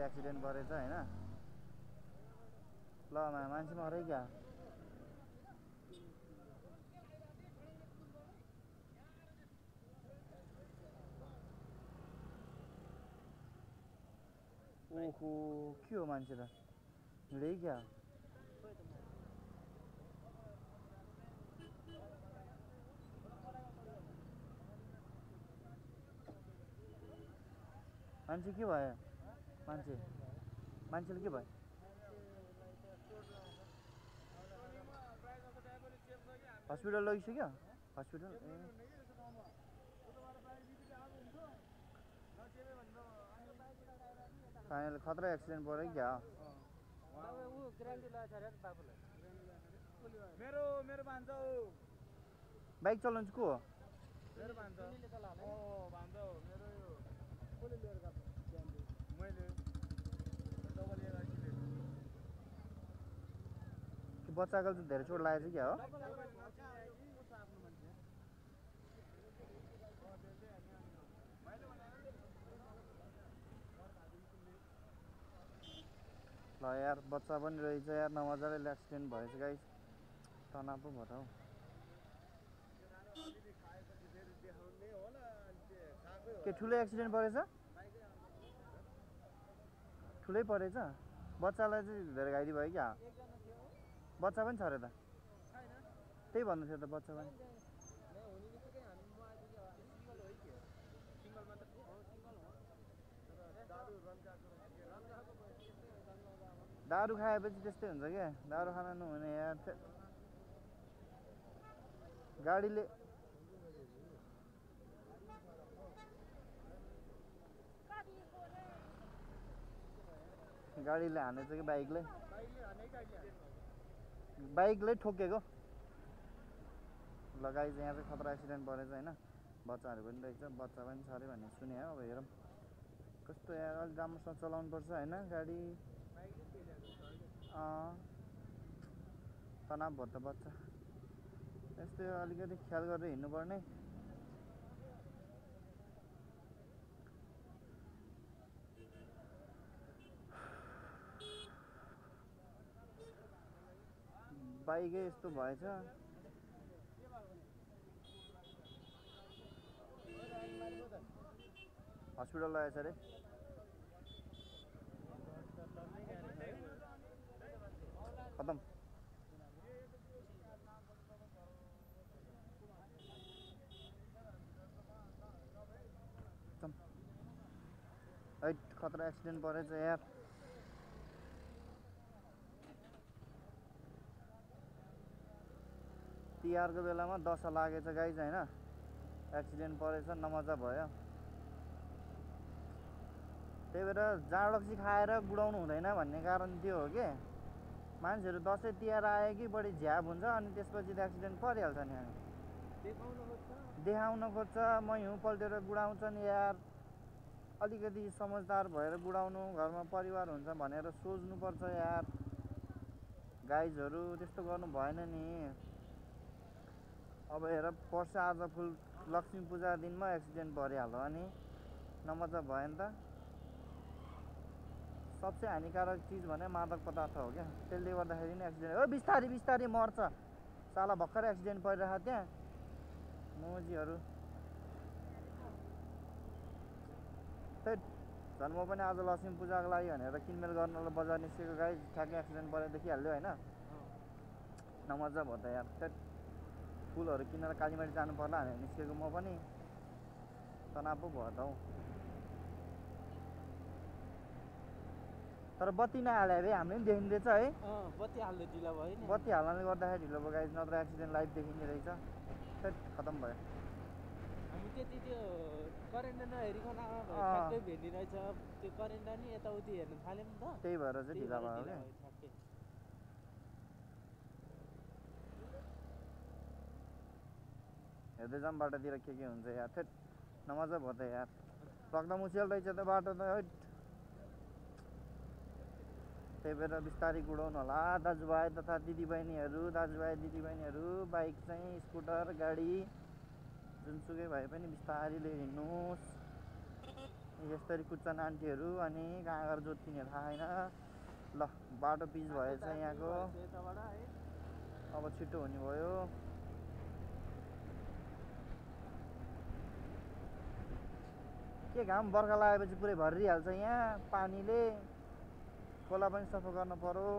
Accident परेछ हैन ल मान्छे मरे क्या ओहो के हो मान्छे त हिँडै क्या मान्छे के भयो मान्छेले के भयो हस्पिटल लगिसक्यो हस्पिटल फाइनल खतरा एक्सिडेन्ट पऱ्यो क्या मेरो भान्जा हो बाइक चलाउनु को हो मेरो भान्जा हो भान्जा हो मेरो यो कसले लिएर गएको मैले डबल लिएर एक्सिडेन्ट कि बच्चाको चाहिँ धेरै चोट लागेछ क्या हो ल यार बच्चा पनि रहेछ यार नमजाले एक्सिडेन्ट भएछ गाइस तनाव पो भयो त हौ के ठुलै एक्सिडेन्ट परेछ ठुलै परेछ बच्चालाई चाहिँ धेरै घाइते भयो क्या बच्चा पनि छ अरे त त्यही भन्नु थियो त बच्चा पनि दारू खाएपछि त्यस्तै हुन्छ क्या दारू खान नहुने यार गाडीले हानेछ कि बाइकले ठोकेको लगाइ चाहिँ यहाँ चाहिँ खतरा एक्सिडेन्ट परेछ होइन बच्चाहरू पनि रहेछ बच्चा पनि छ अरे भन्ने सुने हो अब हेरौँ कस्तो यार अलिक राम्रोसँग चलाउनु पर्छ होइन गाडी तनाव भयो त बच्चा यस्तै अलिकति ख्याल गरेर हिँड्नुपर्ने बाइकै यस्तो भएछ हस्पिटल लगेछ अरे खतम खतरा एक्सिडेन्ट परेछ यार तिहारको बेलामा दशा लागेछ गाइज हैन एक्सिडेन्ट परेछ नमजा भयो त्यही भएर जाँडरक्सी खाएर गुडाउनु हुँदैन भन्ने कारण त्यो हो के मान्छेहरू दसैँ तिहार आयो कि बढी झ्याप हुन्छ अनि त्यसपछि त एक्सिडेन्ट परिहाल्छ नि अनि देखाउन खोज्छ म हिउँ पल्टेर गुडाउँछन् यार अलिकति समझदार भएर गुडाउनु घरमा परिवार हुन्छ भनेर सोच्नुपर्छ यार गाइजहरू त्यस्तो गर्नु भएन नि अब हेर पर्छ आज फुल लक्ष्मी पूजा दिनमा एक्सिडेन्ट परिहाल्यो अनि नमजा भयो नि त सबसे हानिकारक चीज भने मादक पदार्थ हो क्या त्यसले गर्दाखेरि नि एक्सिडेन्ट ओ बिस्तारी बिस्तारी मर्छ साला भर्खर एक्सिडेन्ट परिरहेको त्यहाँ मोजीहरू झन् म पनि आज लक्ष्मी पूजाको लागि भनेर किनमेल गर्नलाई बजार निस्केको गाई ठ्याक्कै एक्सिडेन्ट परेर देखिहाल्यो होइन नमजा भयो त यार फुलहरू किनेर कालीमाटी जानु पर्ला भनेर निस्केको म पनि तनाव पो भयो त हौ तर बत्ती नहाले भए हामीले पनि देखिँदैछ है बत्ती हाल्दै ढिलो भयो नि बत्ती हाल्नाले गर्दाखेरि ढिलो भयो गाइज नत्र एक्सिडेन्ट लाइभ देखिने रहेछ खतम भयो हामी त्यति त्यो करेन्ट नहेरिकन ठ्याक्कै भेट्ने रहेछ त्यो करेन्ट नि यताउति हेर्न थाल्यौँ नि त त्यही भएर चाहिँ ढिला भयो क्या हेर्दै जाऊँ बाटोतिर के हुन्छ यार थेट नमजा भयो त यार रक्दा मुसियल रहेछ त बाटो त त्यही भएर बिस्तारै गुडाउनु होला दाजुभाइ तथा दिदीबहिनीहरू बाइक चाहिँ स्कुटर गाडी जुनसुकै भए पनि बिस्तारैले हिँड्नुहोस् यसरी कुद्छन् आन्टीहरू अनि कहाँ गएर जोत्तिने थाहा छैन। ल बाटो पिच भएछ यहाँको, अब छिटो हुने भयो। के घाम बर्खा लागेपछि पुरै भरिहाल्छ यहाँ पानीले, खोला पनि सफा गर्न पर्यो।